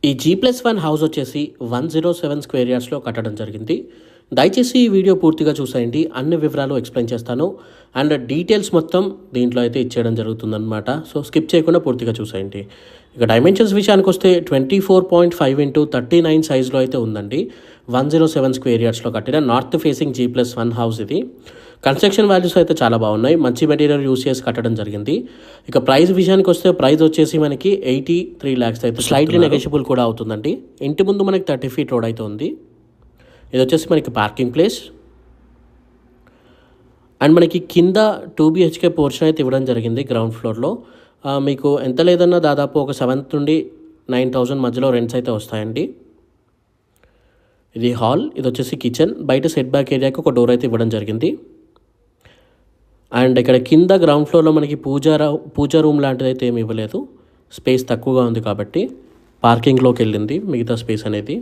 ఈ G+1 house వచ్చేసి 107 square యార్డ్స్లో కట్టడం జరిగింది. దయచేసి ఈ వీడియో పూర్తిగా చూసేయండి. అన్ని వివరాలు ఎక్స్ప్లెయిన్ చేస్తాను అండ్ డీటెయిల్స్ మొత్తం దీంట్లో అయితే ఇచ్చేయడం జరుగుతుందన్నమాట. సో స్కిప్ చేయకుండా పూర్తిగా చూసేయండి. ఇక డైమెన్షన్స్ విషయానికి వస్తే 24.5x39 సైజ్లో అయితే ఉందండి. 107 స్క్వేర్ యార్డ్స్లో కట్టిన నార్త్ ఫేసింగ్ G+1 హౌస్ ఇది. కన్స్ట్రక్షన్ వాల్యూస్ అయితే చాలా బాగున్నాయి. మంచి మెటీరియల్ యూస్ చేసి కట్టడం జరిగింది. ఇక ప్రైస్ విషయానికి వస్తే ప్రైస్ వచ్చేసి మనకి 83 lakhs అయితే స్లైట్లీ నెగోషియబుల్ కూడా అవుతుందండి. ఇంటి ముందు మనకి 30 feet రోడ్ అయితే ఉంది. ఇది వచ్చేసి మనకి పార్కింగ్ ప్లేస్ అండ్ మనకి కింద 2 BHK పోర్షన్ అయితే ఇవ్వడం జరిగింది గ్రౌండ్ ఫ్లోర్లో. మీకు ఎంత లేదన్నా దాదాపు ఒక 7 నుండి 9,000 మధ్యలో రెంట్స్ అయితే వస్తాయండి. ఇది హాల్, ఇది వచ్చేసి కిచెన్. బయట సెట్ బ్యాక్ ఏరియాకి ఒక డోర్ అయితే ఇవ్వడం జరిగింది. అండ్ ఇక్కడ కింద గ్రౌండ్ ఫ్లోర్లో మనకి పూజా రూమ్ లాంటిది అయితే ఏమి ఇవ్వలేదు. స్పేస్ తక్కువగా ఉంది కాబట్టి పార్కింగ్లోకి వెళ్ళింది మిగతా స్పేస్ అనేది.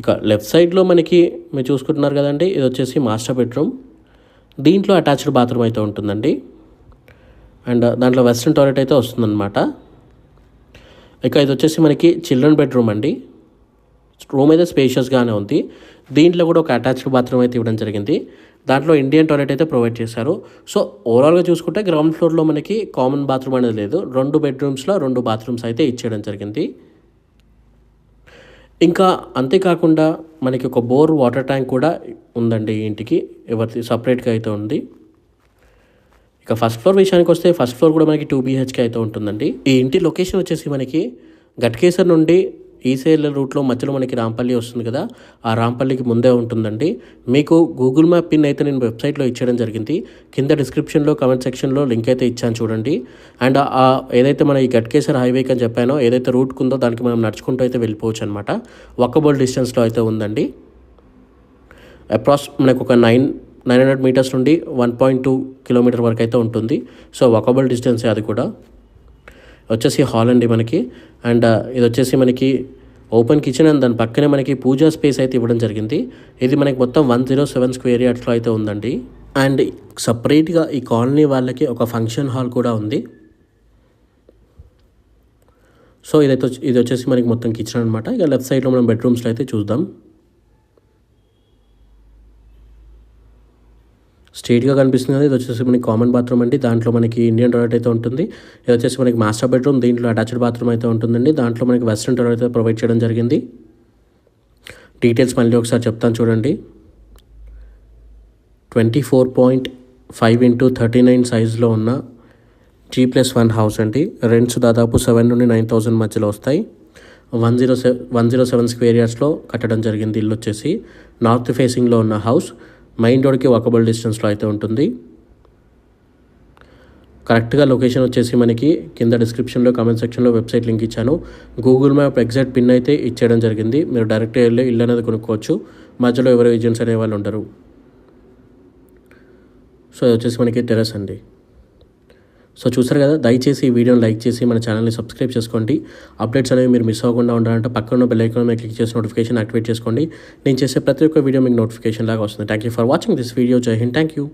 ఇక లెఫ్ట్ సైడ్లో మనకి మీరు చూసుకుంటున్నారు కదండి, ఇది వచ్చేసి మాస్టర్ బెడ్రూమ్. దీంట్లో అటాచ్డ్ బాత్రూమ్ అయితే ఉంటుందండి అండ్ దాంట్లో వెస్ట్రన్ టాయిలెట్ అయితే వస్తుందన్నమాట. ఇక ఇది వచ్చేసి మనకి చిల్డ్రన్ బెడ్రూమ్ అండి. రూమ్ అయితే స్పేషియస్గానే ఉంది. దీంట్లో కూడా ఒక అటాచ్డ్ బాత్రూమ్ అయితే ఇవ్వడం జరిగింది. దాంట్లో ఇండియన్ టాయిలెట్ అయితే ప్రొవైడ్ చేశారు. సో ఓవరాల్గా చూసుకుంటే గ్రౌండ్ ఫ్లోర్లో మనకి కామన్ బాత్రూమ్ అనేది లేదు. 2 బెడ్రూమ్స్లో 2 బాత్రూమ్స్ అయితే ఇచ్చేయడం జరిగింది. ఇంకా అంతేకాకుండా మనకి ఒక బోర్ వాటర్ ట్యాంక్ కూడా ఉందండి ఈ ఇంటికి. ఎవరిది సపరేట్గా అయితే ఉంది. ఇక ఫస్ట్ ఫ్లోర్ విషయానికి వస్తే ఫస్ట్ ఫ్లోర్ కూడా మనకి 2 BHK అయితే ఉంటుందండి. ఈ ఇంటి లొకేషన్ వచ్చేసి మనకి ఘట్కేసర్ నుండి ఈసేల్ రూట్లో మధ్యలో మనకి రాంపల్లి వస్తుంది కదా, ఆ రాంపల్లికి ముందే ఉంటుందండి. మీకు గూగుల్ మ్యాప్ పిన్ అయితే నేను వెబ్సైట్లో ఇచ్చేయడం జరిగింది. కింద డిస్క్రిప్షన్లో కామెంట్ సెక్షన్లో లింక్ అయితే ఇచ్చాను చూడండి. అండ్ ఏదైతే మన ఈ ఘట్కేసర్ హైవేకి అని చెప్పానో, ఏదైతే రూట్ ఉందో దానికి మనం నడుచుకుంటూ అయితే వెళ్ళిపోవచ్చు అనమాట. వాకబుల్ డిస్టెన్స్లో అయితే ఉందండి. అప్రాక్స్ మనకు ఒక 900 meters నుండి 1.2 kilometer వరకు అయితే ఉంటుంది. సో వాకబుల్ డిస్టెన్సే అది కూడా. వచ్చేసి హాల్ అండి మనకి. అండ్ ఇది వచ్చేసి మనకి ఓపెన్ కిచెన్ అండ్ దాని పక్కనే మనకి పూజా స్పేస్ అయితే ఇవ్వడం జరిగింది. ఇది మనకి మొత్తం 107 స్క్వేర్ యార్డ్స్లో అయితే ఉందండి. అండ్ సపరేట్గా ఈ కాలనీ వాళ్ళకి ఒక ఫంక్షన్ హాల్ కూడా ఉంది. సో ఇది వచ్చేసి మనకి మొత్తం కిచెన్ అనమాట. ఇక లెఫ్ట్ సైడ్లో మనం బెడ్రూమ్స్లో అయితే చూద్దాం. స్ట్రైట్గా కనిపిస్తుంది కదా, ఇది వచ్చేసి మనకి కామన్ బాత్రూమ్ అండి. దాంట్లో మనకి ఇండియన్ టాయిలెట్ అయితే ఉంటుంది. ఇది వచ్చేసి మనకి మాస్టర్ బెడ్రూమ్. దీంట్లో అటాచ్డ్ బాత్రూమ్ అయితే ఉంటుందండి. దాంట్లో మనకి వెస్ట్రన్ టాయిలెట్ అయితే ప్రొవైడ్ చేయడం జరిగింది. డీటెయిల్స్ మళ్ళీ ఒకసారి చెప్తాను చూడండి. 24.5x39 సైజులో ఉన్న G+1 హౌస్ అండి. రెంట్స్ దాదాపు 7 నుండి 9,000 మధ్యలో వస్తాయి. 107 స్క్వేర్ యార్డ్స్లో కట్టడం జరిగింది. ఇల్లు వచ్చేసి నార్త్ ఫేసింగ్లో ఉన్న హౌస్. మెయిన్ రోడ్కి వాకబుల్ డిస్టెన్స్లో అయితే ఉంటుంది. కరెక్ట్గా లొకేషన్ వచ్చేసి మనకి కింద డిస్క్రిప్షన్లో కామెంట్ సెక్షన్లో వెబ్సైట్ లింక్ ఇచ్చాను. గూగుల్ మ్యాప్ ఎగ్జాక్ట్ పిన్ అయితే ఇచ్చేయడం జరిగింది. మీరు డైరెక్ట్గా వెళ్ళి ఇల్లు అనేది కొనుక్కోవచ్చు. మధ్యలో ఎవరో ఏజెంట్స్ అనే వాళ్ళు ఉండరు. సో ఇది వచ్చేసి మనకి టెర్రస్ అండి. సో చూసారు కదా, దయచేసి ఈ వీడియోని లైక్ చేసి మన ఛానల్ని సబ్స్క్రైబ్ చేసుకోండి. అప్డేట్స్ అనేవి మీరు మిస్ అవ్వకుండా ఉండాలంటే పక్కన బెల్ ఐకాన్ మీద క్లిక్ చేసి నోటిఫికేషన్ యాక్టివేట్ చేసుకోండి. నేను చేసే ప్రతి ఒక్క వీడియో మీకు నోటిఫికేషన్ లాగా వస్తుంది. Thank you for watching this video. జై హింద్. Thank you.